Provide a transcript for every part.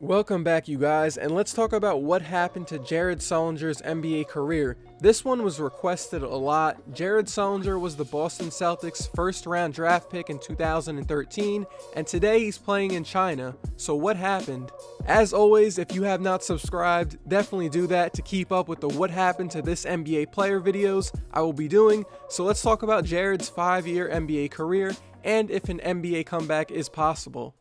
Welcome back, you guys, and let's talk about what happened to Jared Sullinger's NBA career. This one was requested a lot. Jared Sullinger was the Boston Celtics' first-round draft pick in 2013, and today he's playing in China. So what happened? As always, if you have not subscribed, definitely do that to keep up with the what happened to this NBA player videos I will be doing. So let's talk about Jared's 5-year NBA career and if an NBA comeback is possible.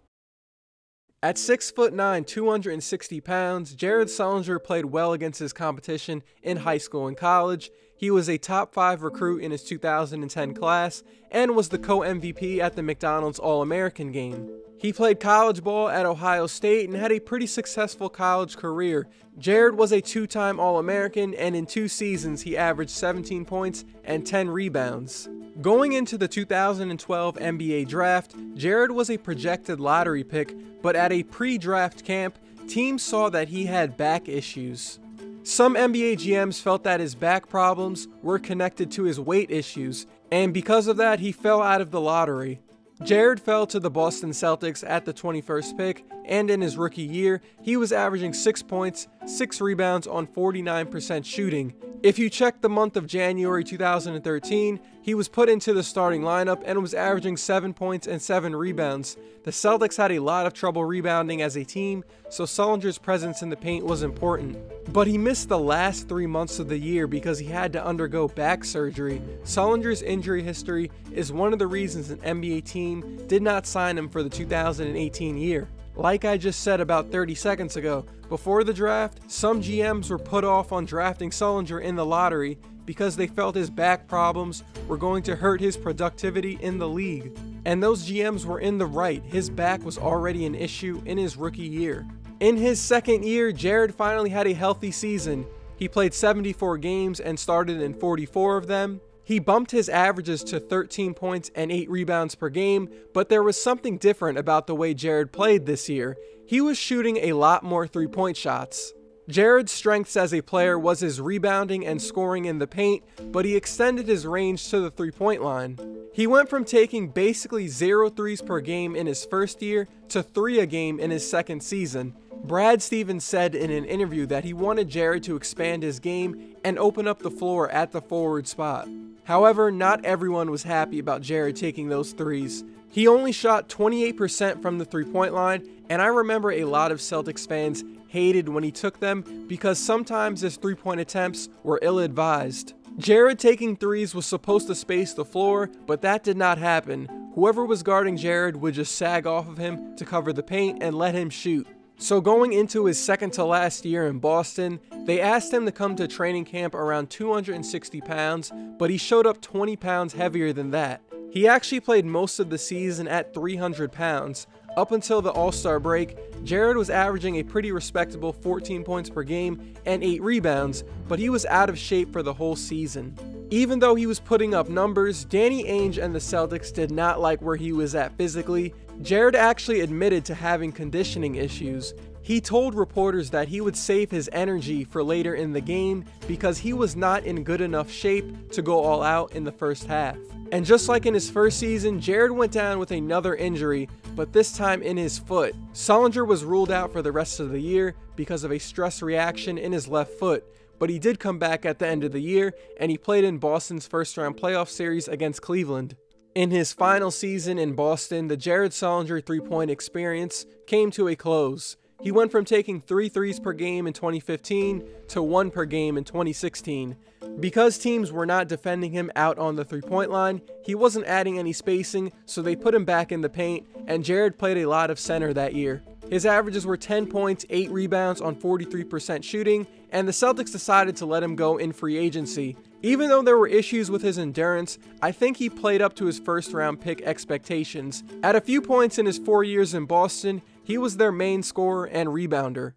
At 6'9", 260 pounds, Jared Sullinger played well against his competition in high school and college. He was a top 5 recruit in his 2010 class and was the co-MVP at the McDonald's All-American game. He played college ball at Ohio State and had a pretty successful college career. Jared was a 2-time All-American, and in 2 seasons he averaged 17 points and 10 rebounds. Going into the 2012 NBA draft, Jared was a projected lottery pick, but at a pre-draft camp, teams saw that he had back issues. Some NBA GMs felt that his back problems were connected to his weight issues, and because of that, he fell out of the lottery. Jared fell to the Boston Celtics at the 21st pick, and in his rookie year, he was averaging 6 points, 6 rebounds on 49% shooting. If you check the month of January 2013, he was put into the starting lineup and was averaging 7 points and 7 rebounds. The Celtics had a lot of trouble rebounding as a team, so Sullinger's presence in the paint was important. But he missed the last 3 months of the year because he had to undergo back surgery. Sullinger's injury history is one of the reasons an NBA team did not sign him for the 2018 year. Like I just said about 30 seconds ago, before the draft, some GMs were put off on drafting Sullinger in the lottery because they felt his back problems were going to hurt his productivity in the league. And those GMs were in the right. His back was already an issue in his rookie year. In his second year, Jared finally had a healthy season. He played 74 games and started in 44 of them. He bumped his averages to 13 points and 8 rebounds per game, but there was something different about the way Jared played this year. He was shooting a lot more three-point shots. Jared's strengths as a player was his rebounding and scoring in the paint, but he extended his range to the three-point line. He went from taking basically 0 threes per game in his first year to 3 a game in his second season. Brad Stevens said in an interview that he wanted Jared to expand his game and open up the floor at the forward spot. However, not everyone was happy about Jared taking those threes. He only shot 28% from the three-point line, and I remember a lot of Celtics fans hated when he took them because sometimes his three-point attempts were ill-advised. Jared taking threes was supposed to space the floor, but that did not happen. Whoever was guarding Jared would just sag off of him to cover the paint and let him shoot. So going into his second to last year in Boston, they asked him to come to training camp around 260 pounds, but he showed up 20 pounds heavier than that. He actually played most of the season at 300 pounds. Up until the All-Star break, Jared was averaging a pretty respectable 14 points per game and 8 rebounds, but he was out of shape for the whole season. Even though he was putting up numbers, Danny Ainge and the Celtics did not like where he was at physically. Jared actually admitted to having conditioning issues. He told reporters that he would save his energy for later in the game because he was not in good enough shape to go all out in the first half. And just like in his first season, Jared went down with another injury, but this time in his foot. Sullinger was ruled out for the rest of the year because of a stress reaction in his left foot, but he did come back at the end of the year, and he played in Boston's first-round playoff series against Cleveland. In his final season in Boston, the Jared Sullinger three-point experience came to a close. He went from taking 3 threes per game in 2015 to 1 per game in 2016. Because teams were not defending him out on the three-point line, he wasn't adding any spacing, so they put him back in the paint, and Jared played a lot of center that year. His averages were 10 points, 8 rebounds on 43% shooting, and the Celtics decided to let him go in free agency. Even though there were issues with his endurance, I think he played up to his first-round pick expectations. At a few points in his 4 years in Boston, he was their main scorer and rebounder.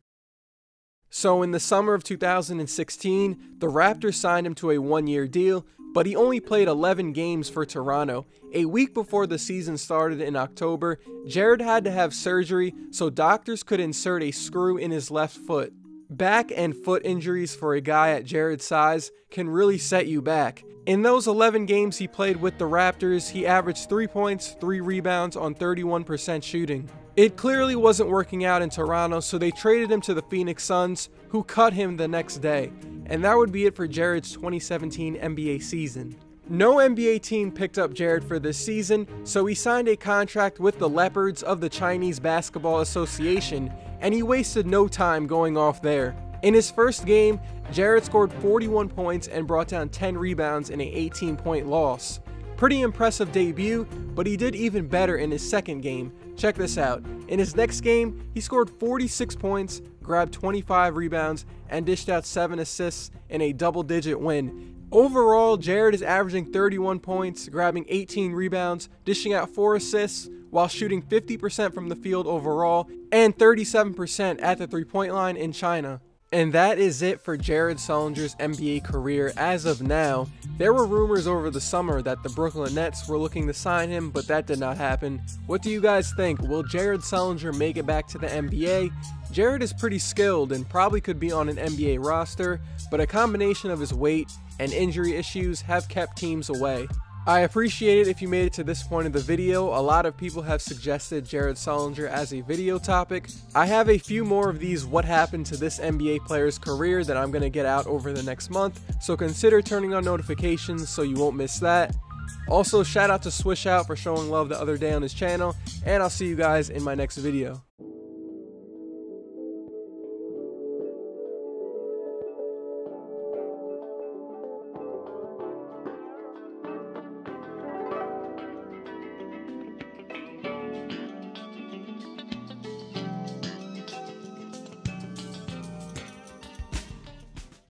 So in the summer of 2016, the Raptors signed him to a 1-year deal, but he only played 11 games for Toronto. A week before the season started in October, Jared had to have surgery so doctors could insert a screw in his left foot. Back and foot injuries for a guy at Jared's size can really set you back. In those 11 games he played with the Raptors, he averaged 3 points, 3 rebounds on 31% shooting. It clearly wasn't working out in Toronto, so they traded him to the Phoenix Suns, who cut him the next day. And that would be it for Jared's 2017 NBA season. No NBA team picked up Jared for this season, so he signed a contract with the Leopards of the Chinese Basketball Association, and he wasted no time going off there. In his first game, Jared scored 41 points and brought down 10 rebounds in an 18-point loss. Pretty impressive debut, but he did even better in his second game. Check this out. In his next game, he scored 46 points, grabbed 25 rebounds, and dished out 7 assists in a double-digit win. Overall, Jared is averaging 31 points, grabbing 18 rebounds, dishing out 4 assists, while shooting 50% from the field overall and 37% at the three-point line in China. And that is it for Jared Sullinger's NBA career as of now. There were rumors over the summer that the Brooklyn Nets were looking to sign him, but that did not happen. What do you guys think? Will Jared Sullinger make it back to the NBA? Jared is pretty skilled and probably could be on an NBA roster, but a combination of his weight and injury issues have kept teams away. I appreciate it if you made it to this point of the video. A lot of people have suggested Jared Sullinger as a video topic. I have a few more of these what happened to this NBA player's career that I'm going to get out over the next month, so consider turning on notifications so you won't miss that. Also, shout out to Swish Out for showing love the other day on his channel, and I'll see you guys in my next video.